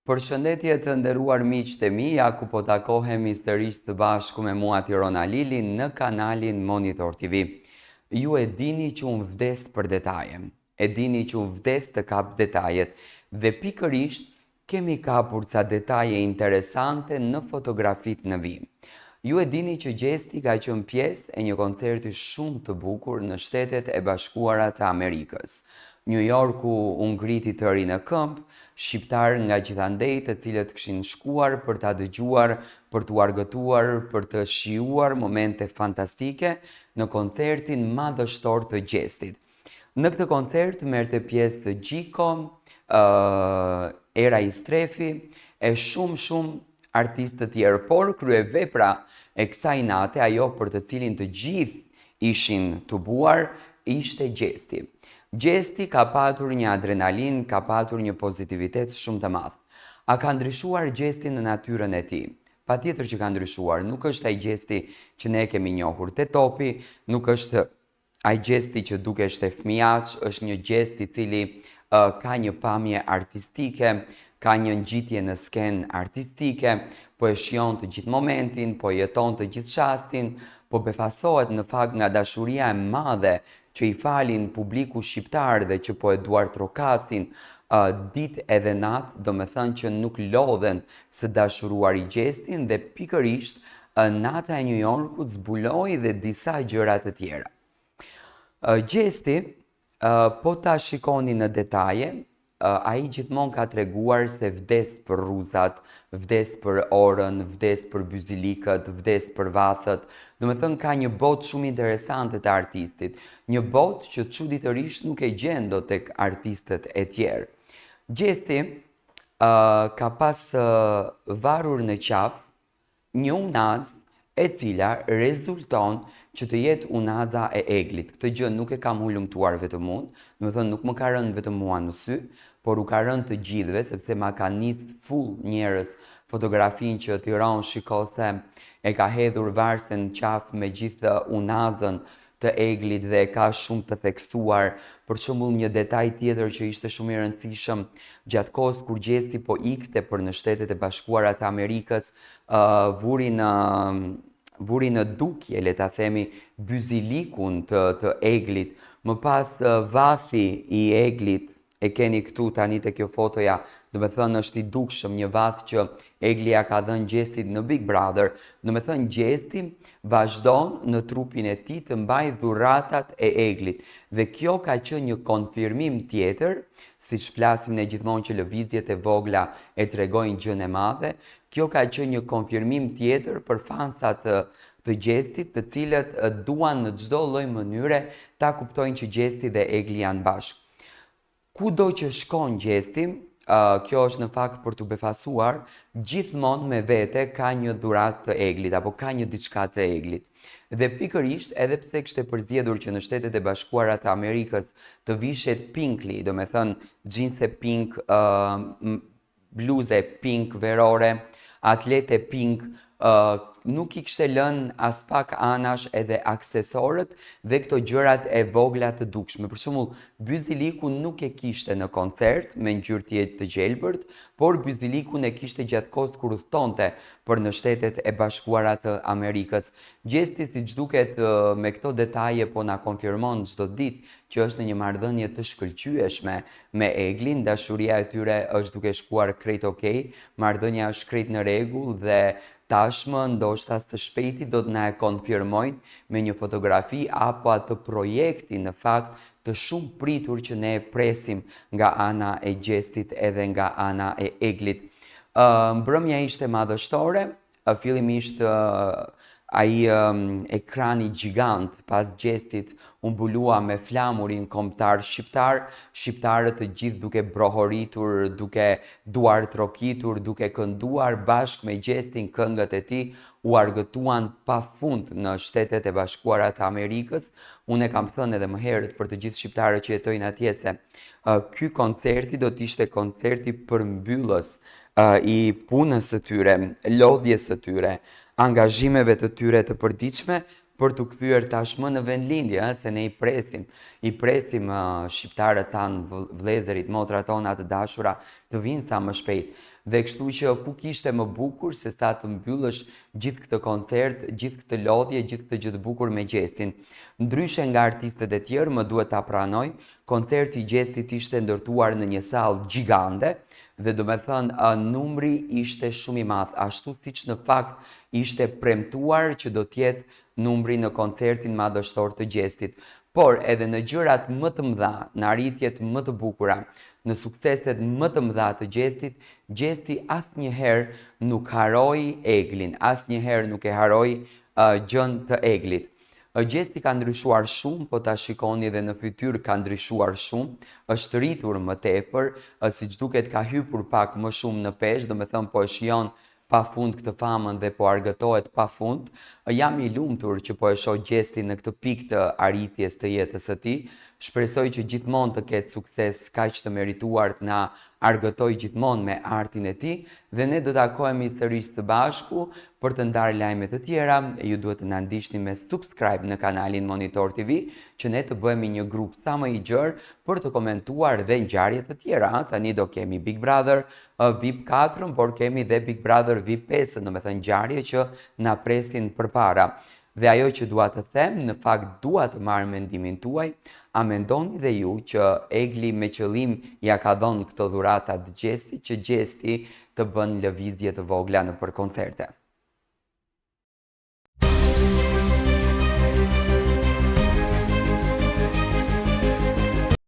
Përshëndetje të nderuar miqtë e mi, ja ku po takohemi sërish të bashku me mua Tirona Lili në kanalin Monitor TV. Ju e dini që unë vdes për detaje, e dini që unë vdes të kap detajet dhe pikërisht kemi kapur ca detaje interesante në fotografit në vim. Ju e dini që Gjesti ka qenë pjesë e një koncerti shumë të bukur në Shtetet e Bashkuara të Amerikës. New Yorku u ngriti të ri në këmbë, shqiptarë nga gjithandej të cilët kishin shkuar për ta dëgjuar, për t'u argëtuar, për të shijuar momente fantastike në koncertin madhështor të Gjestit. Në këtë koncert merrte pjesë të Gjiko, Era Istrefi e shumë artistë të tjerë, por kryevepra e kësaj nate, ajo për të cilin të gjithë ishin të buar, ishte Gjesti. Gjesti ka patur një adrenalin, ka patur një pozitivitet shumë të madh. A ka ndryshuar Gjesti në natyrën e tij? Patjetër që ka ndryshuar, nuk është ai Gjesti që ne kemi njohur te topi, nuk është ai Gjesti që dukesh te fëmijëç, është një Gjest i cili ka një pamje artistike, ka një ngjitje në skenë artistike, po e shijon të gjithë momentin, po jeton të gjithë çastin, po befasohet në fakt nga dashuria e madhe që i falin publiku shqiptar dhe që po e duartrokasin ditë edhe natë, do me thënë që nuk lodhen së dashuruar i Gjestin dhe pikërisht nata e New Yorkut zbuloi dhe disa gjëra të tjera. Gjesti, po ta shikoni në detaje, ai gjithmonë ka treguar se vdes për rruzat, vdes për orën, vdes për byzilikët, vdes për vathët. Do me thënë ka një botë shumë interesante të artistit, një botë që çuditërisht nuk e gjen dot tek artistët e tjerë. Gjesti ka pas varur në qafë një unazë e cila rezulton që të jetë unaza e eglit. Këtë gjë nuk e kam hulumtuar vetëm unë, do me thënë nuk më ka rënë vetëm mua në sy, por u ka rënë të gjithëve, sepse ma ka nisë full njerëz fotografin që Tiron shikose e ka hedhur varsen qafë me gjithë unazën të eglit dhe ka shumë të theksuar. Për shembull, një detaj tjetër që ishte shumë i rëndësishëm gjatë kohës kur Gjesti po ikte për në Shtetet e Bashkuara të Amerikës, vuri në dukje, le ta themi, byzilikun të eglit, më pas vathi i eglit, e keni këtu tani te kjo fotoja, do me thënë është i dukshëm, një vath që eglia ka dhënë Gjestit në Big Brother, do me thënë Gjesti vazhdon në trupin e tij të mbaj dhuratat e eglit. Dhe kjo ka qenë një konfirmim tjetër, siç flasim ne gjithmonë që lëvizjet e vogla e tregojnë gjën e madhe, kjo ka qenë një konfirmim tjetër për fansat të Gjestit, të cilët duan në çdo lloj mënyre ta kuptojnë që Gjesti dhe egli janë bashkë. Kudo që shkon Gjesti, kjo është në fakt për të befasuar, gjithmonë me vete ka një dhuratë të eglit, apo ka një diçka të eglit. Dhe pikërisht, edhe pse kishte përzgjedhur që në Shtetet e Bashkuara të Amerikës të vishet pinkli, do me thënë xhinse pink, bluze pink verore, atlete pink, nuk i kishte lënë as pak anash edhe aksesorët dhe këto gjërat e vogla të dukshme. Për shembull, byziliku nuk e kishte në koncert me ngjyrë të gjelbërt, por byzilikun e kishte gjatë kohës kur udhtonte për në Shtetet e Bashkuara të Amerikës. Gjesti, siç duket me këto detaje, po na konfirmon çdo ditë që është në një marrëdhënie të shkëlqyeshme me eglin, dashuria e tyre është duke shkuar krejt okej, marrëdhënia është krejt në rregull dhe tashmë ndoshta së shpejti do të na e konfirmojnë me një fotografi apo atë projekti në fakt të shumë pritur që ne presim nga ana e Gjestit edhe nga ana e eglit. Mbrëmja ishte madhështore, fillimisht ai ekrani gjigant pas Gjestit u mbulua me flamurin kombëtar shqiptar, shqiptarët të gjithë duke brohoritur, duke duartrokitur, duke kënduar bashkë me Gjestin këngët e tij, u argëtuan pafund në Shtetet e Bashkuara të Amerikës. Unë e kam thënë edhe më herët për të gjithë shqiptarët që jetojnë atje se ky koncerti do të ishte koncerti përmbyllës i punës së tyre, lodhjes së tyre, angazhimeve të tyre të përditshme për të kthyer tashmë në vendlindje, se ne i presim shqiptarët tanë, vëllezërit, motrat tona të dashura të vinë sa më shpejt. dhe kështu që ku kishte më bukur se sa të mbyllësh gjithë këtë koncert, gjithë këtë lodhje, gjithë këtë gjë të bukur me Gjestin. Ndryshe nga artistët e tjerë, më duhet ta pranoj, koncerti i Gjestit ishte ndërtuar në një sallë gjigande dhe do me thënë numri ishte shumë i madh, ashtu siç në fakt ishte premtuar që do t'jetë numri në koncertin madhështor të Gjestit. Por edhe në gjërat më të mëdha, në arritjet më të bukura, në sukseset më të mëdha të Gjestit, Gjesti asnjëherë nuk haroi Eglin, asnjëherë nuk e haroi gjën të Eglit. Gjesti ka ndryshuar shumë, po ta shikoni edhe në fytyrë ka ndryshuar shumë, është rritur më tepër, siç duket ka hyrë pak më shumë në peshë, do me thënë po e shijon pa fund këtë famën dhe po argëtohet pa fund. Jam i lumtur që po e shoh Gjestin në këtë pikë të arritjes të jetës së tij. Shpresoj që gjithmonë të ketë sukses kaq të merituar, të na argëtoj gjithmonë me artin e tij dhe ne do të takohemi sërish së bashku për të ndarë lajme të tjera. Ju duhet të na ndiqni me subscribe në kanalin Monitor TV që ne të bëhemi një grup sa më i gjerë për të komentuar dhe ngjarje të tjera. Tani do kemi Big Brother VIP 4, por kemi dhe Big Brother VIP 5, domethënë ngjarje që na presin përpara. Dhe ajo që dua të them, në fakt dua të marr mendimin tuaj, a mendoni dhe ju që Egli me qëllim ja ka dhënë këto dhurata të Gjestit, që Gjesti të bën lëvizje të vogla nëpër koncerte?